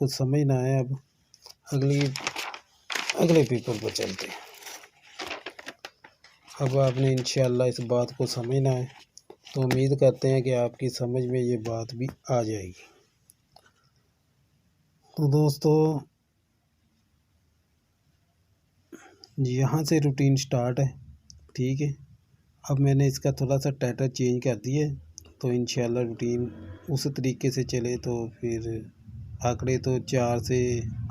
कुछ समझ ना आया। अब अगले पेपर पर चलते हैं। अब आपने इंशाल्लाह इस बात को समझना है, तो उम्मीद करते हैं कि आपकी समझ में ये बात भी आ जाएगी। तो दोस्तों यहाँ से रूटीन स्टार्ट है, ठीक है। अब मैंने इसका थोड़ा सा टाइटल चेंज कर दिया है, तो इंशाल्लाह रूटीन उस तरीके से चले तो फिर आंकड़े तो 4 से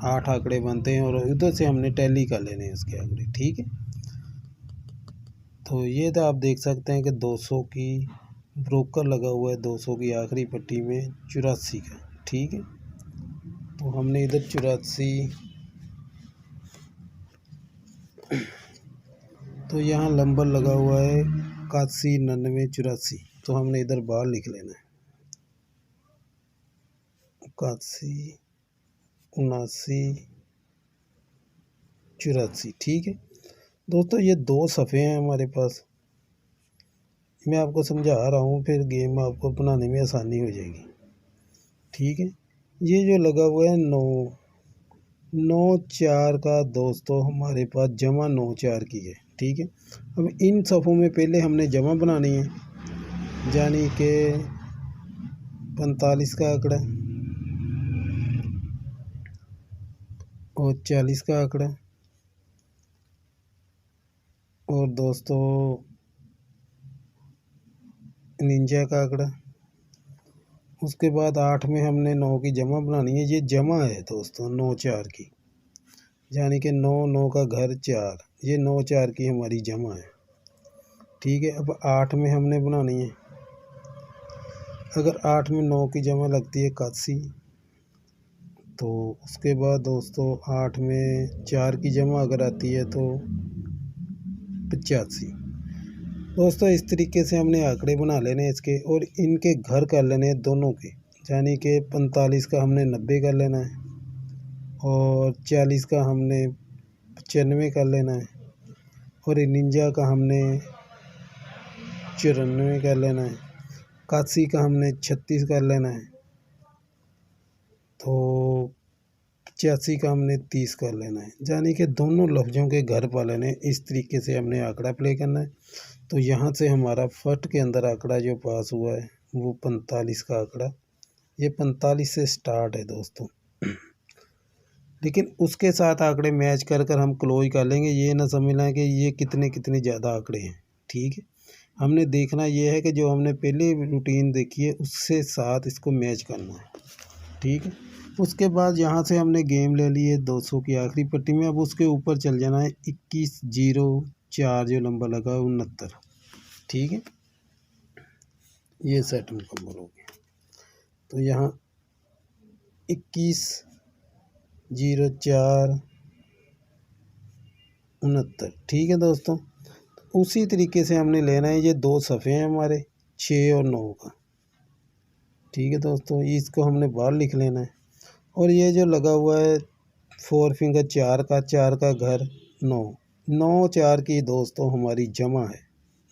8 आंकड़े बनते हैं और उधर से हमने टैली कर लेने हैं उसके आंकड़े, ठीक है। तो ये तो आप देख सकते हैं कि 200 की ब्रोकर लगा हुआ है, 200 की आखिरी पट्टी में 84 का, ठीक है। तो हमने इधर 84, तो यहाँ नंबर लगा हुआ है 81, 99, 84, तो हमने इधर बाहर लिख लेना है 81, 79, 84, ठीक है। दोस्तों ये 2 सफ़े हैं हमारे पास, मैं आपको समझा रहा हूँ, फिर गेम आपको बनाने में आसानी हो जाएगी, ठीक है। ये जो लगा हुआ है 9 4 का दोस्तों हमारे पास जमा 9 4 की है, ठीक है। अब इन सफ़ों में पहले हमने जमा बनानी है, यानी कि 45 का आंकड़ा और 40 का आंकड़ा और दोस्तों 49 का आंकड़ा। उसके बाद 8 में हमने 9 की जमा बनानी है, ये जमा है दोस्तों 9 4 की, यानी कि 9 9 का घर 4, ये 9 4 की हमारी जमा है, ठीक है। अब 8 में हमने बनानी है, अगर 8 में 9 की जमा लगती है 81, तो उसके बाद दोस्तों 8 में 4 की जमा अगर आती है तो 85। दोस्तों इस तरीके से हमने आंकड़े बना लेने हैं इसके, और इनके घर कर लेने हैं दोनों के, यानी कि 45 का हमने 90 कर लेना है और 40 का हमने 95 कर लेना है और 49 का हमने 94 कर लेना है, 81 का हमने 36 कर लेना है, तो 85 का हमने 30 कर लेना है, यानी कि दोनों लफ्ज़ों के घर पा लेने हैं। इस तरीके से हमने आंकड़ा प्ले करना है। तो यहाँ से हमारा फर्स्ट के अंदर आंकड़ा जो पास हुआ है वो 45 का आंकड़ा, ये 45 से स्टार्ट है दोस्तों, लेकिन उसके साथ आंकड़े मैच कर कर हम क्लोज कर लेंगे। ये ना समझना कि ये कितने ज़्यादा आंकड़े हैं, ठीक है। हमने देखना ये है कि जो हमने पहले रूटीन देखी है उससे साथ इसको मैच करना है, ठीक है। उसके बाद यहाँ से हमने गेम ले ली है 200 की आखिरी पट्टी में। अब उसके ऊपर चल जाना है 21 0 4 जो नंबर लगा है 69, ठीक है। ये सेट मुकम्मल हो गया। तो यहाँ 21 0 4 69, ठीक है दोस्तों। उसी तरीके से हमने लेना है, ये 2 सफ़े हैं हमारे 6 और 9 का, ठीक है दोस्तों। इसको हमने बाहर लिख लेना है, और ये जो लगा हुआ है 4 फिंगर 4 का घर 9 9 4 की दोस्तों हमारी जमा है,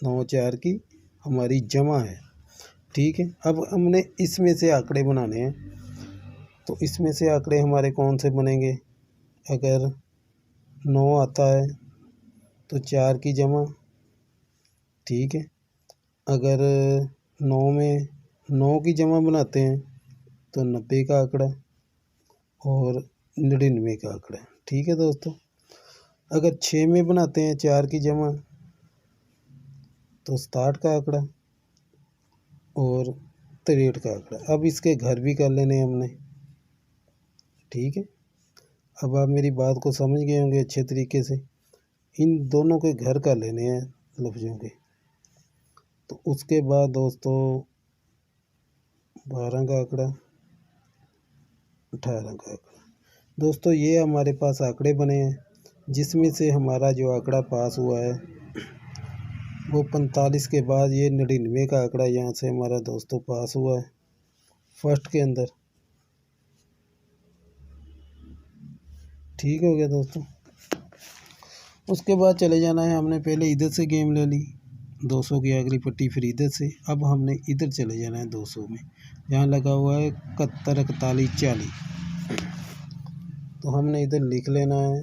9 4 की हमारी जमा है, ठीक है। अब हमने इसमें से आंकड़े बनाने हैं, तो इसमें से आंकड़े हमारे कौन से बनेंगे, अगर 9 आता है तो 4 की जमा, ठीक है। अगर 9 में 9 की जमा बनाते हैं तो 90 का आंकड़ा और 99 का आंकड़ा, ठीक है दोस्तों। अगर 6 में बनाते हैं 4 की जमा तो 67 का आंकड़ा और 63 का आंकड़ा। अब इसके घर भी कर लेने हमने, ठीक है। अब आप मेरी बात को समझ गए होंगे अच्छे तरीके से। इन दोनों के घर कर लेने हैं लफ्ज़ों के। तो उसके बाद दोस्तों 12 का आंकड़ा, 18 का आंकड़ा। दोस्तों ये हमारे पास आंकड़े बने हैं, जिसमें से हमारा जो आंकड़ा पास हुआ है वो 45 के बाद ये 99 का आंकड़ा यहाँ से हमारा दोस्तों पास हुआ है फर्स्ट के अंदर, ठीक हो गया दोस्तों। उसके बाद चले जाना है, हमने पहले इधर से गेम ले ली 200 की आखिरी पट्टी, फिर इधर से। अब हमने इधर चले जाना है 200 में, यहाँ लगा हुआ है 71 41 40, तो हमने इधर लिख लेना है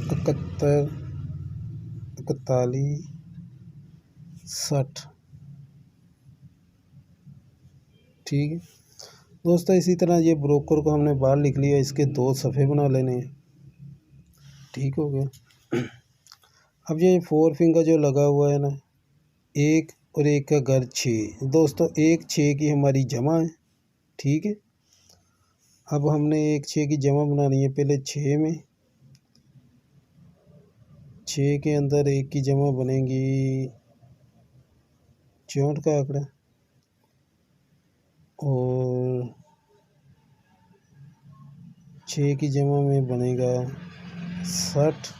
71, 41, 60। ठीक है दोस्तों, इसी तरह ये ब्रोकर को हमने बाहर लिख लिया, इसके 2 सफ़े बना लेने हैं। ठीक हो गया। अब ये 4 फिंगर जो लगा हुआ है ना, 1 और 1 का घर 6 दोस्तों, 1 6 की हमारी जमा है। ठीक है, अब हमने 1 6 की जमा बनानी है। पहले 6 में, 6 के अंदर 1 की जमा बनेगी 64 का आंकड़ा, और 6 की जमा में बनेगा 60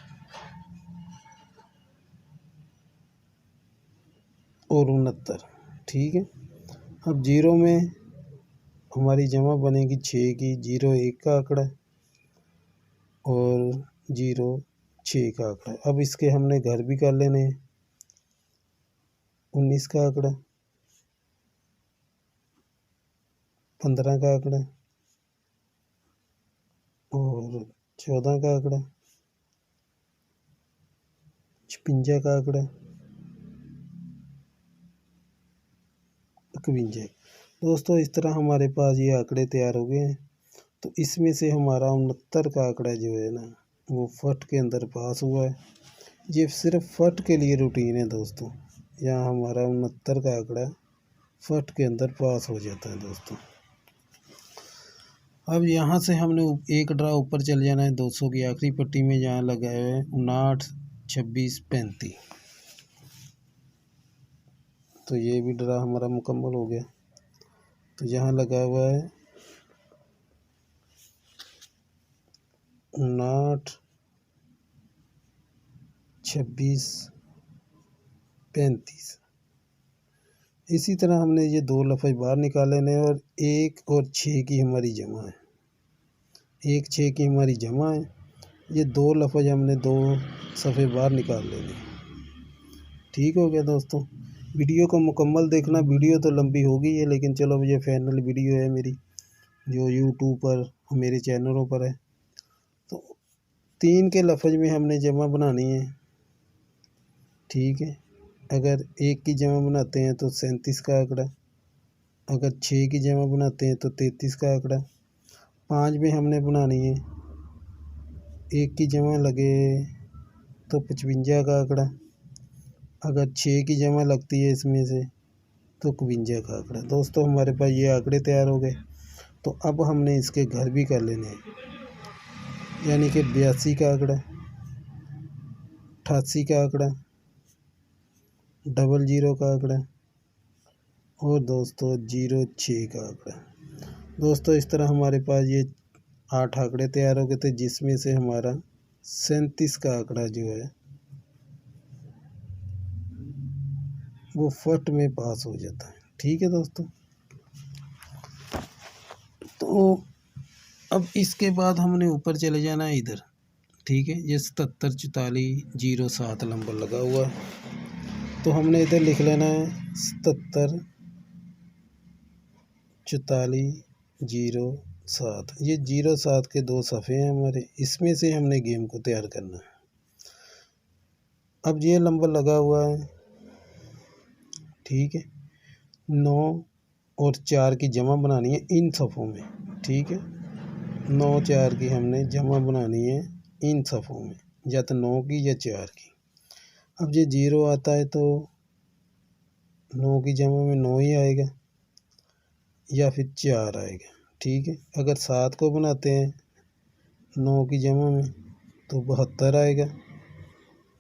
और 69। ठीक है, अब 0 में हमारी जमा बनेगी 6 की, 0 1 का आंकड़ा और 0 6 का आंकड़ा। अब इसके हमने घर भी कर लेने हैं। 19 का आंकड़ा, 15 का आंकड़ा और 14 का आंकड़ा, 56 का आंकड़ा, 51। दोस्तों इस तरह हमारे पास ये आंकड़े तैयार हो गए हैं। तो इसमें से हमारा 69 का आंकड़ा जो है ना, वो फट के अंदर पास हुआ है। ये सिर्फ फट के लिए रूटीन है दोस्तों। यहाँ हमारा 69 का आंकड़ा फट के अंदर पास हो जाता है दोस्तों। अब यहाँ से हमने एक ड्रा ऊपर चल जाना है 200 की आखिरी पट्टी में, जहाँ लगा है 59, 26, 35। तो ये भी ड्रा हमारा मुकम्मल हो गया। तो यहाँ लगा हुआ है 59, 26, 35। इसी तरह हमने ये 2 लफ्ज़ बाहर निकाले हैं, और 1 और 6 की हमारी जमा है। 1 6 की हमारी जमा है। ये 2 लफ्ज़ हमने 2 सफ़े बाहर निकाल लेने। ठीक हो गया दोस्तों। वीडियो को मुकम्मल देखना। वीडियो तो लंबी हो गई है, लेकिन चलो ये फाइनल वीडियो है मेरी, जो यूट्यूब पर मेरे चैनलों पर है। तो 3 के लफ्ज़ में हमने जमा बनानी है। ठीक है, अगर 1 की जमा बनाते हैं तो 37 का आंकड़ा, अगर 6 की जमा बनाते हैं तो 33 का आंकड़ा, 5 में हमने बनानी है, 1 की जमा लगे तो 55 का आंकड़ा, अगर 6 की जमा लगती है इसमें से तो 51 का आंकड़ा। दोस्तों हमारे पास ये आंकड़े तैयार हो गए। तो अब हमने इसके घर भी कर लेने हैं, यानी कि 82 का आंकड़ा, 88 का आंकड़ा, 00 का आंकड़ा और दोस्तों 06 का आंकड़ा। दोस्तों इस तरह हमारे पास ये 8 आंकड़े तैयार हो गए थे, जिसमें से हमारा 37 का आंकड़ा जो है वो फट में पास हो जाता है। ठीक है दोस्तों। तो अब इसके बाद हमने ऊपर चले जाना है इधर। ठीक है, ये 77 44 07 नंबर लगा हुआ है। तो हमने इधर लिख लेना है 77 44 07। ये 07 के 2 सफ़े हैं हमारे, इसमें से हमने गेम को तैयार करना है। अब ये नंबर लगा हुआ है। ठीक है, 9 और 4 की जमा बनानी है इन सफ़ों में। ठीक है, 9 4 की हमने जमा बनानी है इन सफ़ों में, या तो 9 की या 4 की। अब ये 0 आता है तो 9 की जमा में 9 ही आएगा, या फिर 4 आएगा। ठीक है, अगर 7 को बनाते हैं 9 की जमा में तो 72 आएगा,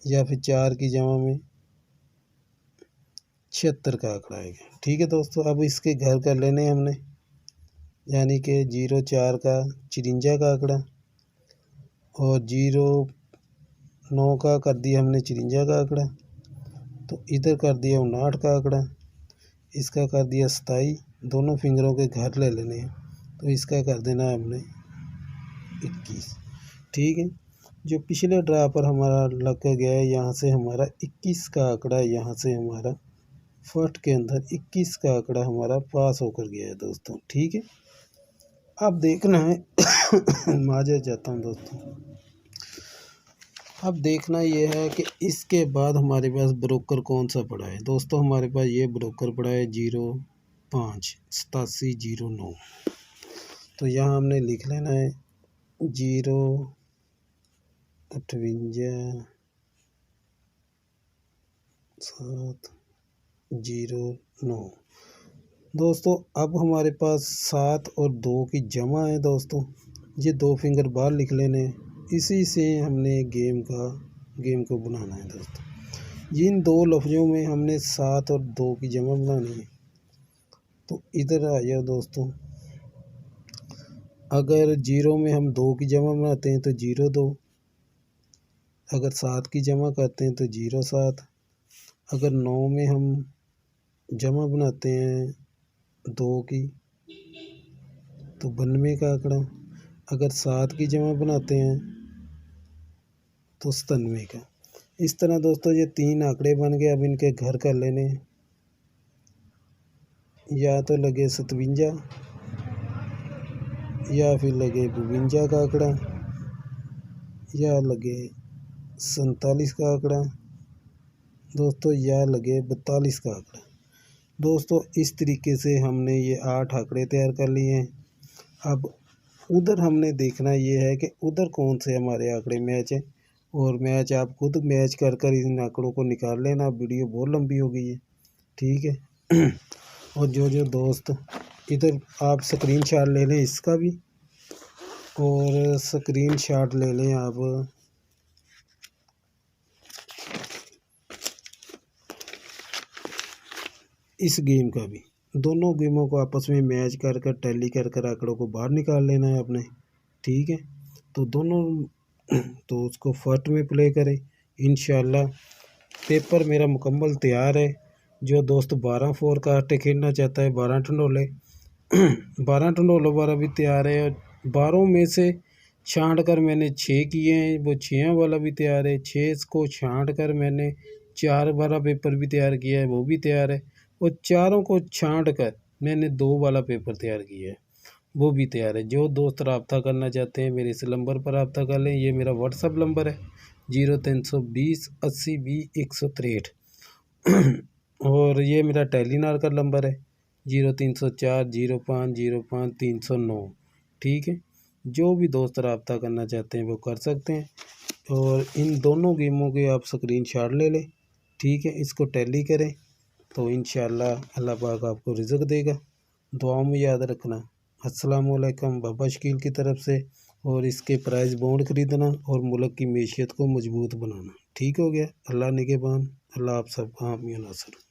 या फिर 4 की जमा में 76 का आंकड़ा आएगा। ठीक है दोस्तों, अब इसके घर कर लेने हमने, यानी कि 0 4 का 54 का आंकड़ा, और 0 9 का कर दिया हमने 54 का आंकड़ा। तो इधर कर दिया 59 का आंकड़ा, इसका कर दिया 27। दोनों फिंगरों के घर ले लेने हैं, तो इसका कर देना है हमने 21। ठीक है, जो पिछले ड्रा पर हमारा लग गया है, यहाँ से हमारा 21 का आंकड़ा यहाँ से हमारा फर्स्ट के अंदर 21 का आंकड़ा हमारा पास होकर गया है दोस्तों। ठीक है, अब देखना है माजर जाता हूँ दोस्तों। अब देखना ये है कि इसके बाद हमारे पास ब्रोकर कौन सा पड़ा है दोस्तों। हमारे पास ये ब्रोकर पड़ा है 058709। तो यहाँ हमने लिख लेना है 058 709 दोस्तों। अब हमारे पास 7 और 2 की जमा है दोस्तों। ये 2 फिंगर बाहर लिख लेने हैं। इसी से हमने गेम को बनाना है दोस्तों। जिन 2 लफ्ज़ों में हमने 7 और 2 की जमा बनानी है, तो इधर आ जाओ दोस्तों। अगर 0 में हम 2 की जमा बनाते हैं तो 0-2, अगर 7 की जमा करते हैं तो 0-7, अगर 9 में हम जमा बनाते हैं 2 की तो 92 का आंकड़ा, अगर 7 की जमा बनाते हैं तो 97 का। इस तरह दोस्तों ये 3 आंकड़े बन गए। अब इनके घर कर लेने, या तो लगे 57 या फिर लगे 52 का आंकड़ा, या लगे 47 का आंकड़ा दोस्तों, या लगे 42 का आंकड़ा दोस्तों। इस तरीके से हमने ये 8 आंकड़े तैयार कर लिए हैं। अब उधर हमने देखना ये है कि उधर कौन से हमारे आंकड़े मैच है, और मैच आप खुद मैच कर इन आंकड़ों को निकाल लेना। वीडियो बहुत लंबी हो गई है, ठीक है। और जो दोस्त इधर आप स्क्रीनशॉट ले लें इसका भी, और स्क्रीनशॉट ले लें आप इस गेम का भी। दोनों गेमों को आपस में मैच कर टैली कर आंकड़ों को बाहर निकाल लेना है अपने, ठीक है। तो दोनों तो उसको फर्स्ट में प्ले करें। इंशाल्लाह पेपर मेरा मुकम्मल तैयार है। जो दोस्त 12 फोरकास्ट खेलना चाहता है 12 टंडोले 12 टंडोलों वाला भी तैयार है, और 12 में से छांट कर मैंने 6 किए हैं, वो 6 वाला भी तैयार है। 6 को छांट कर मैंने 4 वाला पेपर भी तैयार किया है, वो भी तैयार है। और 4 को छांट कर मैंने 2 वाला पेपर तैयार किया है, वो भी तैयार है। जो दोस्त रब्ता करना चाहते हैं मेरे इस नंबर पर रब्ता कर लें। ये मेरा व्हाट्सअप नंबर है 0320 80 20 163 और ये मेरा टेलीनार का नंबर है 0304 05 05 309, ठीक है। जो भी दोस्त रब्ता करना चाहते हैं वो कर सकते हैं। और इन दोनों गेमों के आप स्क्रीनशॉट ले लें, ठीक है। इसको टैली करें तो इंशाल्लाह अल्लाह पाक आपको रिज़्क देगा। दुआओं में याद रखना। अस्सलाम वालेकुम बाबा शकील की तरफ से। और इसके प्राइस बॉन्ड ख़रीदना और मुल्क की मैशियत को मजबूत बनाना, ठीक हो गया। अल्लाह निगहबान। अल्लाह आप सबका हामी नासर।